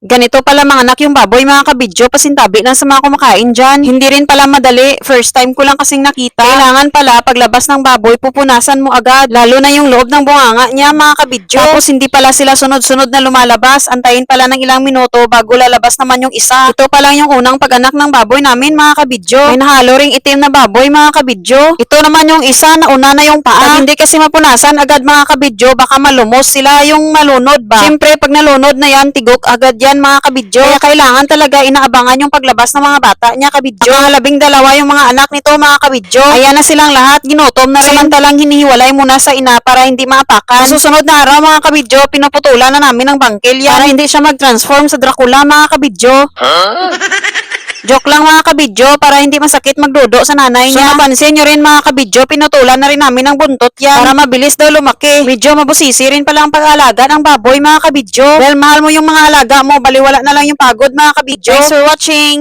Ganito pala mga anak yung baboy mga kabidyo, pasintabi lang sa mga kumakain dyan. Hindi rin pala madali, first time ko lang kasing nakita. Kailangan pala paglabas ng baboy, pupunasan mo agad, lalo na yung loob ng bunganga niya mga kabidyo. Tapos hindi pala sila sunod-sunod na lumalabas, antayin pala ng ilang minuto bago lalabas naman yung isa. Ito pa lang yung unang pag-anak ng baboy namin mga kabidyo. May nahalo ring itim na baboy mga kabidyo. Ito naman yung isa, nauna na yung paa. Pag hindi kasi mapunasan agad mga kabidyo, baka malumos sila yung malunod ba. Siyempre pag nalunod na yan, tigok agad yan mga kabidyo. Kaya kailangan talaga inaabangan yung paglabas ng mga bata niya kabidyo. Mga 12 yung mga anak nito mga kabidyo. Ayan na silang lahat, ginutom na rin. Samantalang hinihiwalay muna sa ina para hindi maapakan. Sa susunod na araw mga kabidyo, pinuputulan na namin ng bangkil yan para hindi siya mag-transform sa Dracula mga kabidyo. Joke lang mga kabidyo para hindi masakit magdudo sa nanay niya. So napansin nyo rin mga kabidyo, pinutulan na rin namin ng buntot yan para mabilis daw lumaki. Medyo mabusisi rin pala ang pag-aalaga ng baboy mga kabidyo. Well, mahal mo yung mga alaga mo, baliwala na lang yung pagod mga kabidyo. Thanks for watching!